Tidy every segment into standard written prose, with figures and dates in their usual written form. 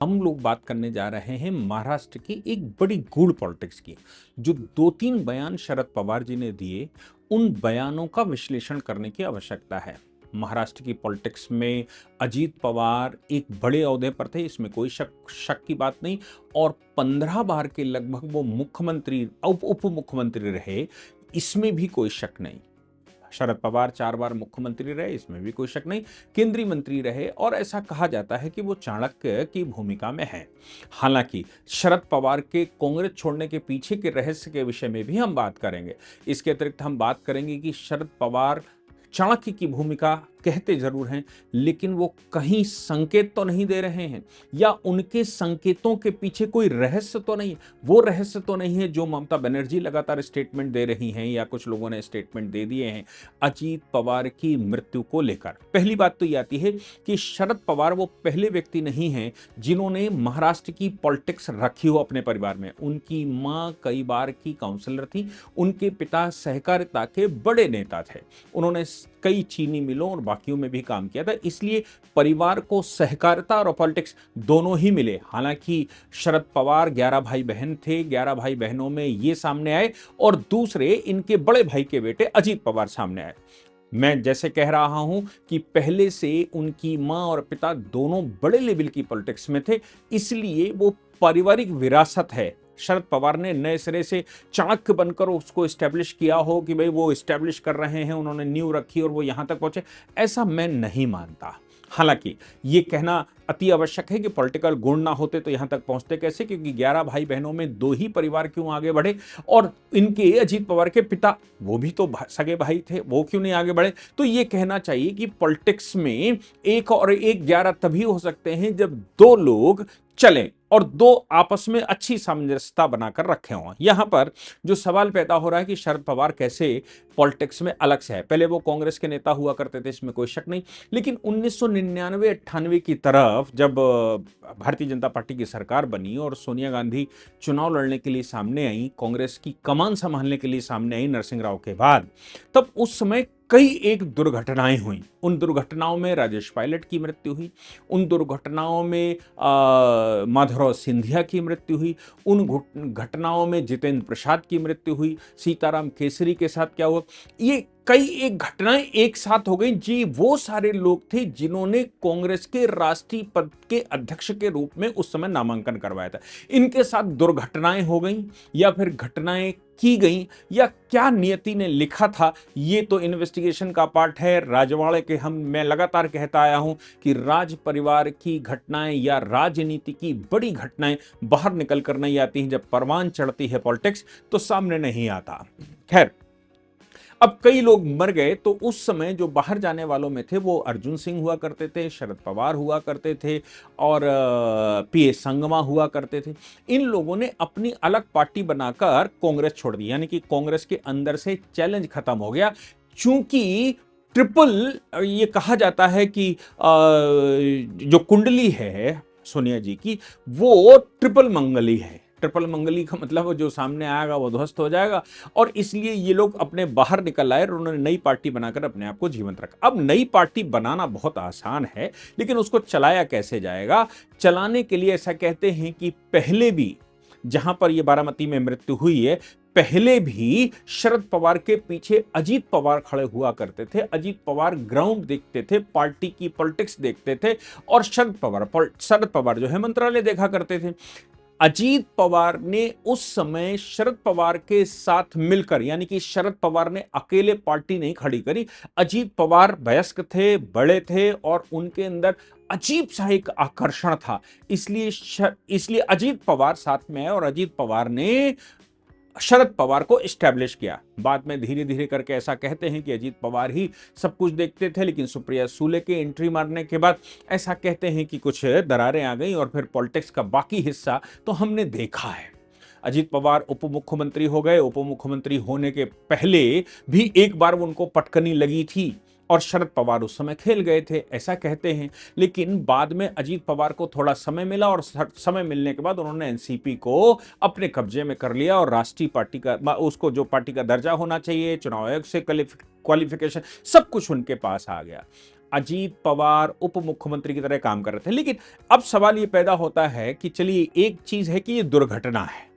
हम लोग बात करने जा रहे हैं महाराष्ट्र की एक बड़ी गूढ़ पॉलिटिक्स की। जो 2-3 बयान शरद पवार जी ने दिए, उन बयानों का विश्लेषण करने की आवश्यकता है। महाराष्ट्र की पॉलिटिक्स में अजीत पवार एक बड़े ओहदे पर थे, इसमें कोई शक की बात नहीं। और 15 बार के लगभग वो मुख्यमंत्री उप मुख्यमंत्री रहे, इसमें भी कोई शक नहीं। शरद पवार 4 बार मुख्यमंत्री रहे, इसमें भी कोई शक नहीं। केंद्रीय मंत्री रहे और ऐसा कहा जाता है कि वो चाणक्य की भूमिका में है। हालांकि शरद पवार के कांग्रेस छोड़ने के पीछे के रहस्य के विषय में भी हम बात करेंगे। इसके अतिरिक्त हम बात करेंगे कि शरद पवार चाणक्य की भूमिका कहते जरूर हैं, लेकिन वो कहीं संकेत तो नहीं दे रहे हैं, या उनके संकेतों के पीछे कोई रहस्य तो नहीं, वो रहस्य तो नहीं है जो ममता बनर्जी लगातार स्टेटमेंट दे रही हैं या कुछ लोगों ने स्टेटमेंट दे दिए हैं अजीत पवार की मृत्यु को लेकर। पहली बात तो ये आती है कि शरद पवार वो पहले व्यक्ति नहीं हैं जिन्होंने महाराष्ट्र की पॉलिटिक्स रखी हो अपने परिवार में। उनकी मां कई बार की काउंसलर थी, उनके पिता सहकारिता के बड़े नेता थे, उन्होंने कई चीनी मिलों और बाकियों में भी काम किया था, इसलिए परिवार को सहकारिता और पॉलिटिक्स दोनों ही मिले। हालांकि शरद पवार 11 भाई बहन थे, 11 भाई बहनों में ये सामने आए और दूसरे इनके बड़े भाई के बेटे अजीत पवार सामने आए। मैं जैसे कह रहा हूं कि पहले से उनकी मां और पिता दोनों बड़े लेवल की पॉलिटिक्स में थे, इसलिए वो पारिवारिक विरासत है। शरद पवार ने नए सिरे से चाणक्य बनकर उसको एस्टेब्लिश किया हो कि भाई वो एस्टेब्लिश कर रहे हैं, उन्होंने नींव रखी और वो यहां तक पहुंचे, ऐसा मैं नहीं मानता। हालांकि ये कहना अति आवश्यक है कि पॉलिटिकल गुण ना होते तो यहां तक पहुंचते कैसे, क्योंकि 11 भाई बहनों में 2 ही परिवार क्यों आगे बढ़े, और इनके अजीत पवार के पिता वो भी तो सगे भाई थे, वो क्यों नहीं आगे बढ़े। तो ये कहना चाहिए कि पॉलिटिक्स में 1 और 1 11 तभी हो सकते हैं जब 2 लोग चलें और 2 आपस में अच्छी सामंजस्यता बनाकर रखे हों। यहां पर जो सवाल पैदा हो रहा है कि शरद पवार कैसे पॉलिटिक्स में अलग से है। पहले वो कांग्रेस के नेता हुआ करते थे, इसमें कोई शक नहीं, लेकिन 1999-98 की तरफ जब भारतीय जनता पार्टी की सरकार बनी और सोनिया गांधी चुनाव लड़ने के लिए सामने आई, कांग्रेस की कमान संभालने के लिए सामने आई नरसिंह राव के बाद, तब उस समय कई एक दुर्घटनाएं हुई। उन दुर्घटनाओं में राजेश पायलट की मृत्यु हुई, उन दुर्घटनाओं में माधवराव सिंधिया की मृत्यु हुई, उन घटनाओं में जितेंद्र प्रसाद की मृत्यु हुई, सीताराम केसरी के साथ क्या हुआ, ये कई एक घटनाएं एक साथ हो गई। जी वो सारे लोग थे जिन्होंने कांग्रेस के राष्ट्रीय पद के अध्यक्ष के रूप में उस समय नामांकन करवाया था। इनके साथ दुर्घटनाएं हो गई या फिर घटनाएं की गई, या क्या नियति ने लिखा था, ये तो इन्वेस्टिगेशन का पार्ट है। राजवाड़े के मैं लगातार कहता आया हूं कि राज परिवार की घटनाएं या राजनीति की बड़ी घटनाएं बाहर निकल कर नहीं आती हैं, जब परवान चढ़ती है पॉलिटिक्स तो सामने नहीं आता। खैर, अब कई लोग मर गए तो उस समय जो बाहर जाने वालों में थे वो अर्जुन सिंह हुआ करते थे, शरद पवार हुआ करते थे और पीए संगमा हुआ करते थे। इन लोगों ने अपनी अलग पार्टी बनाकर कांग्रेस छोड़ दी, यानी कि कांग्रेस के अंदर से चैलेंज खत्म हो गया। चूंकि ट्रिपल ये कहा जाता है कि जो कुंडली है सोनिया जी की वो ट्रिपल मंगली है। ट्रिपल मंगली का मतलब वो जो सामने आएगा वो ध्वस्त हो जाएगा, और इसलिए ये लोग अपने बाहर निकल आए और उन्होंने नई पार्टी बनाकर अपने आप को जीवंत रखा। अब नई पार्टी बनाना बहुत आसान है, लेकिन उसको चलाया कैसे जाएगा। चलाने के लिए ऐसा कहते हैं कि पहले भी जहां पर ये बारामती में मृत्यु हुई है, पहले भी शरद पवार के पीछे अजीत पवार खड़े हुआ करते थे। अजीत पवार ग्राउंड देखते थे, पार्टी की पॉलिटिक्स देखते थे, और शरद पवार जो है मंत्रालय देखा करते थे। अजीत पवार ने उस समय शरद पवार के साथ मिलकर, यानी कि शरद पवार ने अकेले पार्टी नहीं खड़ी करी। अजीत पवार वयस्क थे, बड़े थे और उनके अंदर अजीब सा एक आकर्षण था, इसलिए अजीत पवार साथ में आए और अजीत पवार ने शरद पवार को एस्टैब्लिश किया। बाद में धीरे धीरे करके ऐसा कहते हैं कि अजीत पवार ही सब कुछ देखते थे, लेकिन सुप्रिया सूले के एंट्री मारने के बाद ऐसा कहते हैं कि कुछ दरारें आ गई और फिर पॉलिटिक्स का बाकी हिस्सा तो हमने देखा है। अजीत पवार उप मुख्यमंत्री हो गए, उप मुख्यमंत्री होने के पहले भी एक बार उनको पटकनी लगी थी और शरद पवार उस समय खेल गए थे, ऐसा कहते हैं। लेकिन बाद में अजीत पवार को थोड़ा समय मिला और समय मिलने के बाद उन्होंने एनसीपी को अपने कब्जे में कर लिया और राष्ट्रीय पार्टी का, उसको जो पार्टी का दर्जा होना चाहिए, चुनाव आयोग से क्वालिफिकेशन, सब कुछ उनके पास आ गया। अजीत पवार उप मुख्यमंत्री की तरह काम कर रहे थे। लेकिन अब सवाल यह पैदा होता है कि चलिए, एक चीज है कि यह दुर्घटना है,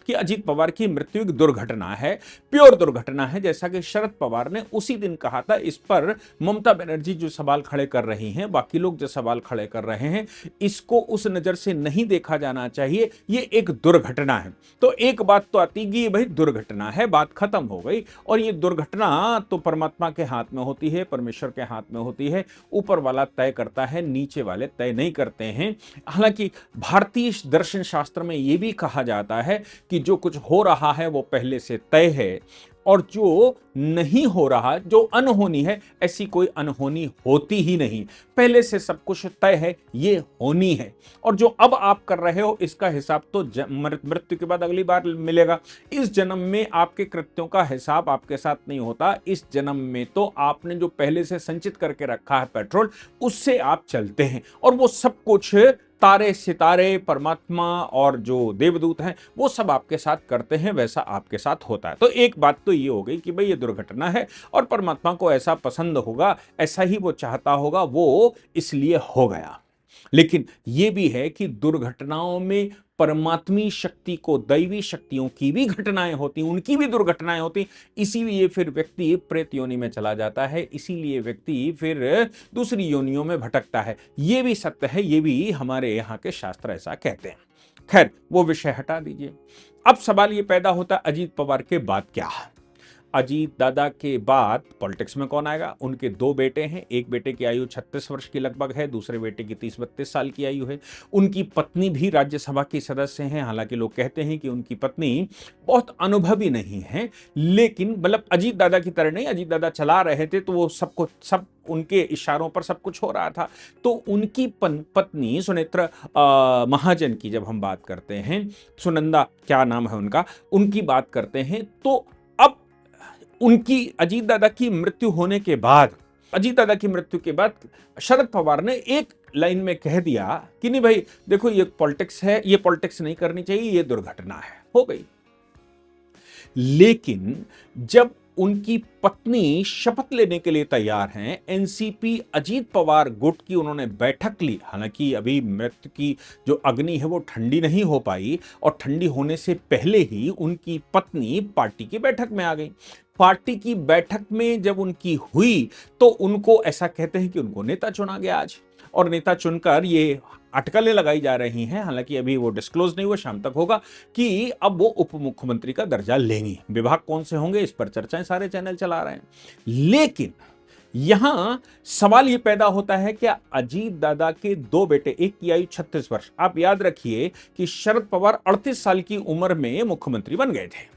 कि अजीत पवार की मृत्यु एक दुर्घटना है, प्योर दुर्घटना है, जैसा कि शरद पवार ने उसी दिन कहा था। इस पर ममता बनर्जी जो सवाल खड़े कर रही हैं, बाकी लोग जो सवाल खड़े कर रहे हैं, इसको उस नजर से नहीं देखा जाना चाहिए, ये एक दुर्घटना है। तो एक बात तो आती कि भाई दुर्घटना है, बात खत्म हो गई। और ये दुर्घटना तो परमात्मा के हाथ में होती है, परमेश्वर के हाथ में होती है, ऊपर वाला तय करता है, नीचे वाले तय नहीं करते हैं। हालांकि भारतीय दर्शन शास्त्र में यह भी कहा जाता है कि जो कुछ हो रहा है वो पहले से तय है, और जो नहीं हो रहा, जो अनहोनी है, ऐसी कोई अनहोनी होती ही नहीं, पहले से सब कुछ तय है, ये होनी है। और जो अब आप कर रहे हो इसका हिसाब तो मृत्यु के बाद अगली बार मिलेगा। इस जन्म में आपके कृत्यों का हिसाब आपके साथ नहीं होता। इस जन्म में तो आपने जो पहले से संचित करके रखा है पेट्रोल, उससे आप चलते हैं, और वो सब कुछ तारे सितारे, परमात्मा और जो देवदूत हैं, वो सब आपके साथ करते हैं, वैसा आपके साथ होता है। तो एक बात तो ये हो गई कि भाई ये दुर्घटना है, और परमात्मा को ऐसा पसंद होगा, ऐसा ही वो चाहता होगा, वो इसलिए हो गया। लेकिन यह भी है कि दुर्घटनाओं में परमात्मी शक्ति को, दैवी शक्तियों की भी घटनाएं होती, उनकी भी दुर्घटनाएं होती, इसीलिए फिर व्यक्ति प्रेत योनि में चला जाता है, इसीलिए व्यक्ति फिर दूसरी योनियों में भटकता है। यह भी सत्य है, यह भी हमारे यहाँ के शास्त्र ऐसा कहते हैं। खैर, वो विषय हटा दीजिए। अब सवाल यह पैदा होता है, अजीत पवार के बाद क्या? अजीत दादा के बाद पॉलिटिक्स में कौन आएगा? उनके दो बेटे हैं, एक बेटे की आयु 36 वर्ष की लगभग है, दूसरे बेटे की 30-32 साल की आयु है। उनकी पत्नी भी राज्यसभा की सदस्य हैं। हालांकि लोग कहते हैं कि उनकी पत्नी बहुत अनुभवी नहीं है, लेकिन मतलब अजीत दादा की तरह नहीं, अजीत दादा चला रहे थे तो वो सब उनके इशारों पर सब कुछ हो रहा था। तो उनकी पत्नी सुनेत्र महाजन की जब हम बात करते हैं, सुनंदा क्या नाम है उनका, उनकी बात करते हैं, तो अब उनकी अजीत दादा की मृत्यु होने के बाद, अजीत दादा की मृत्यु के बाद शरद पवार ने एक लाइन में कह दिया कि नहीं भाई देखो, ये पॉलिटिक्स है, ये पॉलिटिक्स नहीं करनी चाहिए, ये दुर्घटना है, हो गई। लेकिन जब उनकी पत्नी शपथ लेने के लिए तैयार हैं, एनसीपी अजीत पवार गुट की उन्होंने बैठक ली। हालांकि अभी मृत्यु की जो अग्नि है वो ठंडी नहीं हो पाई, और ठंडी होने से पहले ही उनकी पत्नी पार्टी की बैठक में आ गई। पार्टी की बैठक में जब उनकी हुई तो उनको ऐसा कहते हैं कि उनको नेता चुना गया आज, और नेता चुनकर ये अटकलें लगाई जा रही हैं। हालांकि अभी वो डिस्क्लोज नहीं हुआ, शाम तक होगा, कि अब वो उप मुख्यमंत्री का दर्जा लेंगी। विभाग कौन से होंगे इस पर चर्चाएं सारे चैनल चला रहे हैं। लेकिन यहां सवाल यह पैदा होता है कि अजीत दादा के दो बेटे, एक की आयु 36 वर्ष, आप याद रखिए कि शरद पवार 38 साल की उम्र में मुख्यमंत्री बन गए थे,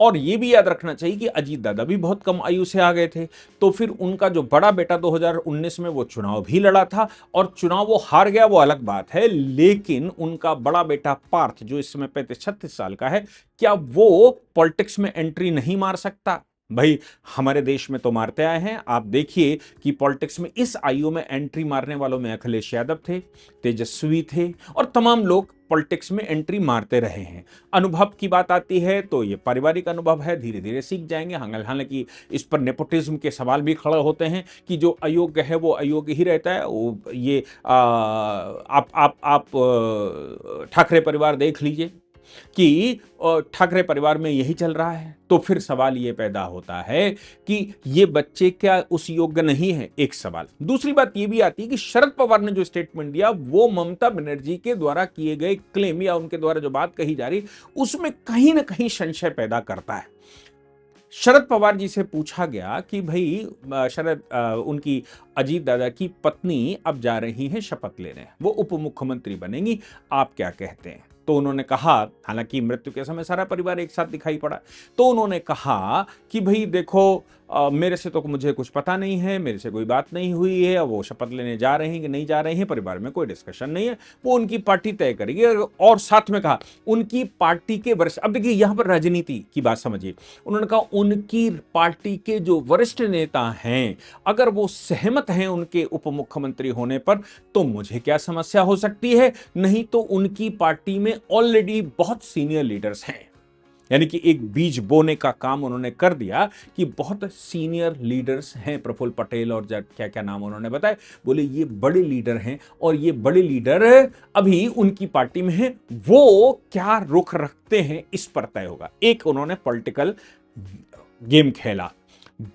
और यह भी याद रखना चाहिए कि अजीत दादा भी बहुत कम आयु से आ गए थे। तो फिर उनका जो बड़ा बेटा 2019 में वो चुनाव भी लड़ा था, और चुनाव वो हार गया, वो अलग बात है। लेकिन उनका बड़ा बेटा पार्थ, जो इस समय 35-36 साल का है, क्या वो पॉलिटिक्स में एंट्री नहीं मार सकता? भाई हमारे देश में तो मारते आए हैं। आप देखिए कि पॉलिटिक्स में इस आयु में एंट्री मारने वालों में अखिलेश यादव थे, तेजस्वी थे, और तमाम लोग पॉलिटिक्स में एंट्री मारते रहे हैं। अनुभव की बात आती है तो ये पारिवारिक अनुभव है, धीरे धीरे सीख जाएंगे। हालांकि इस पर नेपोटिज्म के सवाल भी खड़े होते हैं कि जो अयोग्य है वो अयोग्य ही रहता है। वो ये आप ठाकरे परिवार देख लीजिए कि ठाकरे परिवार में यही चल रहा है। तो फिर सवाल यह पैदा होता है कि ये बच्चे क्या उस योग्य नहीं है, एक सवाल। दूसरी बात यह भी आती है कि शरद पवार ने जो स्टेटमेंट दिया वो ममता बनर्जी के द्वारा किए गए क्लेम या उनके द्वारा जो बात कही जा रही, उसमें कहीं ना कहीं संशय पैदा करता है। शरद पवार जी से पूछा गया कि भाई उनकी अजीत दादा की पत्नी अब जा रही हैं शपथ लेने, वो उप मुख्यमंत्री बनेंगी, आप क्या कहते हैं? तो उन्होंने कहा, हालांकि मृत्यु के समय सारा परिवार एक साथ दिखाई पड़ा, तो उन्होंने कहा कि भाई देखो, मेरे से तो मुझे कुछ पता नहीं है, मेरे से कोई बात नहीं हुई है, वो शपथ लेने जा रहे हैं कि नहीं जा रहे हैं, परिवार में कोई डिस्कशन नहीं है, वो उनकी पार्टी तय करेगी। और साथ में कहा उनकी पार्टी के वरिष्ठ, अब देखिए यहां पर राजनीति की बात समझिए, उन्होंने कहा उनकी पार्टी के जो वरिष्ठ नेता हैं, अगर वो सहमत हैं उनके उप मुख्यमंत्री होने पर, तो मुझे क्या समस्या हो सकती है? नहीं तो उनकी पार्टी में ऑलरेडी बहुत सीनियर लीडर्स हैं, यानी कि एक बीज बोने का काम उन्होंने कर दिया कि बहुत सीनियर लीडर्स हैं, प्रफुल्ल पटेल और क्या क्या नाम उन्होंने बताया, बोले ये बड़े लीडर हैं और ये बड़े लीडर अभी उनकी पार्टी में हैं, वो क्या रुख रखते हैं इस पर तय होगा। एक उन्होंने पॉलिटिकल गेम खेला।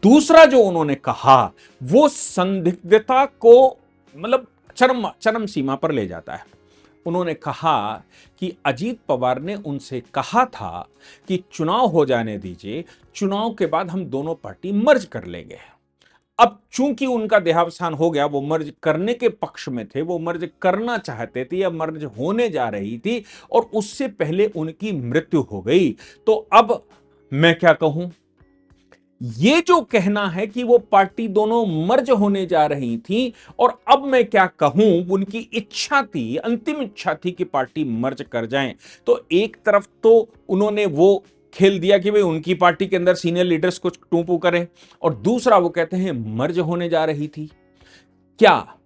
दूसरा जो उन्होंने कहा वो संदिग्धता को मतलब चरम सीमा पर ले जाता है। उन्होंने कहा कि अजीत पवार ने उनसे कहा था कि चुनाव हो जाने दीजिए, चुनाव के बाद हम दोनों पार्टी मर्ज कर लेंगे। अब चूंकि उनका देहावसान हो गया, वो मर्ज करने के पक्ष में थे, वो मर्ज करना चाहते थे या मर्ज होने जा रही थी और उससे पहले उनकी मृत्यु हो गई। तो अब मैं क्या कहूं, ये जो कहना है कि वो पार्टी दोनों मर्ज होने जा रही थी और अब मैं क्या कहूं, उनकी इच्छा थी, अंतिम इच्छा थी कि पार्टी मर्ज कर जाएं। तो एक तरफ तो उन्होंने वो खेल दिया कि भाई उनकी पार्टी के अंदर सीनियर लीडर्स कुछ टू पू करें, और दूसरा वो कहते हैं मर्ज होने जा रही थी। क्या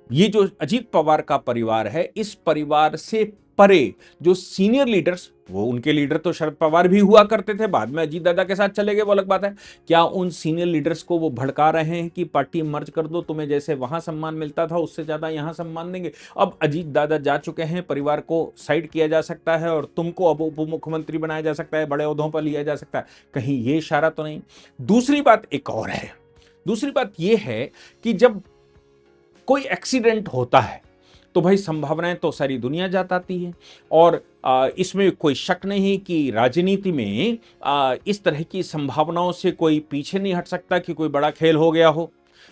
ये जो अजीत पवार का परिवार है, इस परिवार से परे जो सीनियर लीडर्स, वो उनके लीडर तो शरद पवार भी हुआ करते थे, बाद में अजीत दादा के साथ चले गए, वो अलग बात है। क्या उन सीनियर लीडर्स को वो भड़का रहे हैं कि पार्टी मर्ज कर दो, तुम्हें जैसे वहां सम्मान मिलता था उससे ज्यादा यहां सम्मान देंगे? अब अजीत दादा जा चुके हैं, परिवार को साइड किया जा सकता है और तुमको अब उप मुख्यमंत्री बनाया जा सकता है, बड़े ओहदों पर लिया जा सकता है, कहीं ये इशारा तो नहीं? दूसरी बात एक और है, दूसरी बात यह है कि जब कोई एक्सीडेंट होता है तो भाई संभावनाएं तो सारी दुनिया जाती है, और इसमें कोई शक नहीं कि राजनीति में इस तरह की संभावनाओं से कोई पीछे नहीं हट सकता कि कोई बड़ा खेल हो गया हो।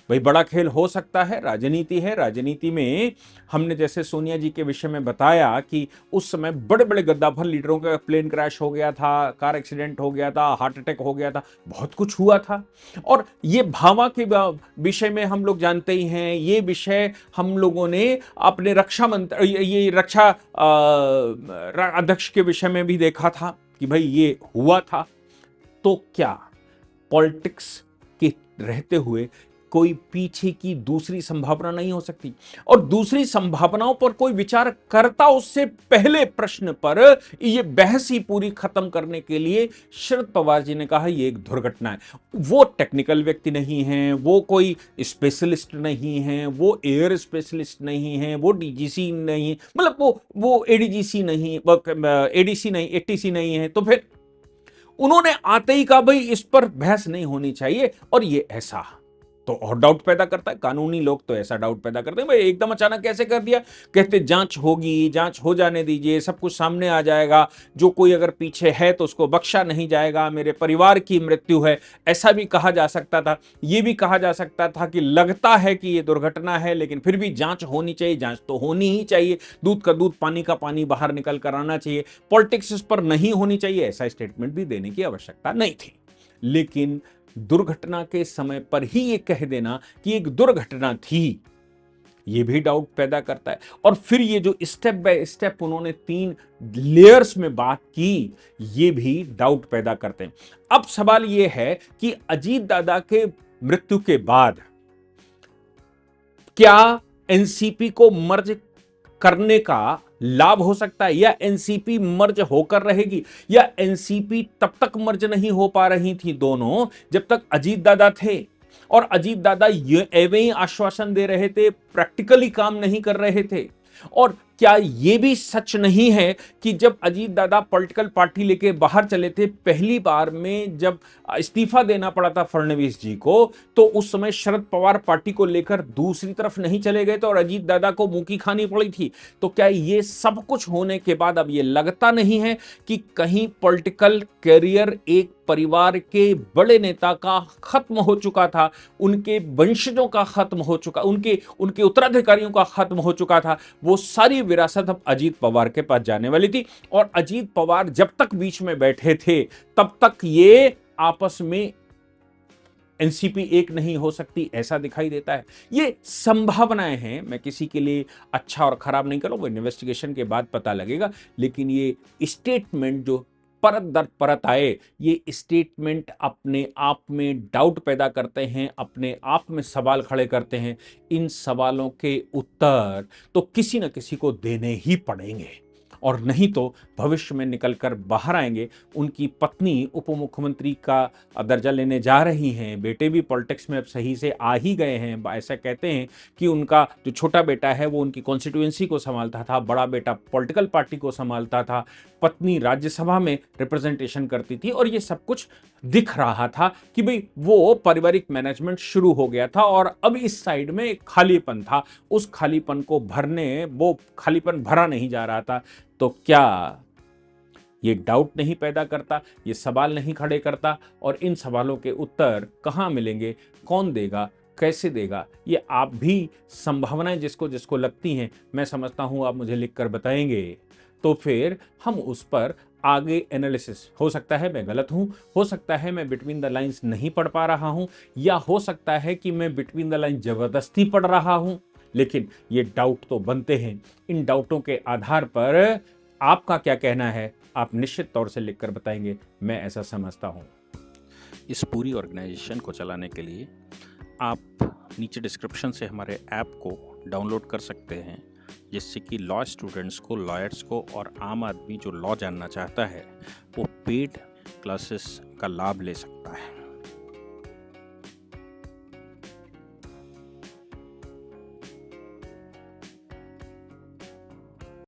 भाई बड़ा खेल हो सकता है, राजनीति है, राजनीति में हमने जैसे सोनिया जी के विषय में बताया कि उस समय बड़े बड़े गद्दाफर लीडरों का प्लेन क्रैश हो गया था, कार एक्सीडेंट हो गया था, हार्ट अटैक हो गया था, बहुत कुछ हुआ था। और ये भावा के विषय में हम लोग जानते ही हैं, ये विषय हम लोगों ने अपने रक्षा मंत्री, ये रक्षा अध्यक्ष के विषय में भी देखा था कि भाई ये हुआ था। तो क्या पॉलिटिक्स के रहते हुए कोई पीछे की दूसरी संभावना नहीं हो सकती? और दूसरी संभावनाओं पर कोई विचार करता उससे पहले प्रश्न पर ये बहस ही पूरी खत्म करने के लिए शरद पवार जी ने कहा ये एक दुर्घटना है। वो टेक्निकल व्यक्ति नहीं है, वो कोई स्पेशलिस्ट नहीं है, वो एयर स्पेशलिस्ट नहीं है, वो डीजीसी नहीं, मतलब वो एडीजीसी नहीं, एडीसी नहीं, एटीसी नहीं है। तो फिर उन्होंने आते ही कहा भाई इस पर बहस नहीं होनी चाहिए, और ये ऐसा तो और डाउट पैदा करता है। कानूनी लोग तो ऐसा डाउट पैदा करते हैं, भाई एकदम अचानक कैसे कर दिया, कहते जांच होगी, जांच हो जाने दीजिए, सब कुछ सामने आ जाएगा, जो कोई अगर पीछे है तो उसको बख्शा नहीं जाएगा, मेरे परिवार की मृत्यु है, ऐसा भी कहा जा सकता था। ये भी कहा जा सकता था कि लगता है कि ये दुर्घटना है लेकिन फिर भी जांच होनी चाहिए, जांच तो होनी ही चाहिए, दूध का दूध पानी का पानी बाहर निकल कर आना चाहिए, पॉलिटिक्स इस पर नहीं होनी चाहिए, ऐसा स्टेटमेंट भी देने की आवश्यकता नहीं थी। लेकिन दुर्घटना के समय पर ही ये कह देना कि एक दुर्घटना थी, ये भी डाउट पैदा करता है। और फिर ये जो स्टेप बाय स्टेप उन्होंने 3 लेयर्स में बात की, ये भी डाउट पैदा करते हैं। अब सवाल ये है कि अजीत दादा के मृत्यु के बाद क्या एनसीपी को मर्ज करने का लाभ हो सकता है, या एनसीपी मर्ज होकर रहेगी, या एनसीपी तब तक मर्ज नहीं हो पा रही थी दोनों जब तक अजीत दादा थे, और अजीत दादा ये एवं ही आश्वासन दे रहे थे, प्रैक्टिकली काम नहीं कर रहे थे। और क्या यह भी सच नहीं है कि जब अजीत दादा पॉलिटिकल पार्टी लेके बाहर चले थे, पहली बार में जब इस्तीफा देना पड़ा था फडणवीस जी को, तो उस समय शरद पवार पार्टी को लेकर दूसरी तरफ नहीं चले गए थे और अजीत दादा को मुंह की खानी पड़ी थी? तो क्या ये सब कुछ होने के बाद अब ये लगता नहीं है कि कहीं पॉलिटिकल कैरियर एक परिवार के बड़े नेता का खत्म हो चुका था, उनके वंशजों का खत्म हो चुका, उनके उत्तराधिकारियों का खत्म हो चुका था, वो सारी विरासत अब अजीत पवार के पास जाने वाली थी। और अजीत पवार जब तक बीच में बैठे थे तब तक ये आपस में एनसीपी एक नहीं हो सकती, ऐसा दिखाई देता है। ये संभावनाएं हैं, मैं किसी के लिए अच्छा और खराब नहीं करूंगा, इन्वेस्टिगेशन के बाद पता लगेगा। लेकिन ये स्टेटमेंट जो परत दर परत आए, ये स्टेटमेंट अपने आप में डाउट पैदा करते हैं, अपने आप में सवाल खड़े करते हैं। इन सवालों के उत्तर तो किसी न किसी को देने ही पड़ेंगे, और नहीं तो भविष्य में निकलकर बाहर आएंगे। उनकी पत्नी उप मुख्यमंत्री का दर्जा लेने जा रही हैं, बेटे भी पॉलिटिक्स में अब सही से आ ही गए हैं। ऐसा कहते हैं कि उनका जो छोटा बेटा है वो उनकी कॉन्स्टिट्यूएंसी को संभालता था, बड़ा बेटा पॉलिटिकल पार्टी को संभालता था, पत्नी राज्यसभा में रिप्रेजेंटेशन करती थी, और ये सब कुछ दिख रहा था कि भाई वो पारिवारिक मैनेजमेंट शुरू हो गया था और अब इस साइड में एक खालीपन था। उस खालीपन को भरने वो खालीपन भरा नहीं जा रहा था। तो क्या ये डाउट नहीं पैदा करता, ये सवाल नहीं खड़े करता? और इन सवालों के उत्तर कहाँ मिलेंगे, कौन देगा, कैसे देगा? ये आप भी संभावनाएं जिसको जिसको लगती हैं, मैं समझता हूं आप मुझे लिखकर बताएंगे, तो फिर हम उस पर आगे एनालिसिस। हो सकता है मैं गलत हूं, हो सकता है मैं बिटवीन द लाइंस नहीं पढ़ पा रहा हूं, या हो सकता है कि मैं बिटवीन द लाइन जबरदस्ती पढ़ रहा हूं, लेकिन ये डाउट तो बनते हैं। इन डाउटों के आधार पर आपका क्या कहना है, आप निश्चित तौर से लिखकर बताएंगे, मैं ऐसा समझता हूं। इस पूरी ऑर्गेनाइजेशन को चलाने के लिए आप नीचे डिस्क्रिप्शन से हमारे ऐप को डाउनलोड कर सकते हैं, जिससे कि लॉ स्टूडेंट्स को, लॉयर्स को और आम आदमी जो लॉ जानना चाहता है वो पेड क्लासेस का लाभ ले सकता है।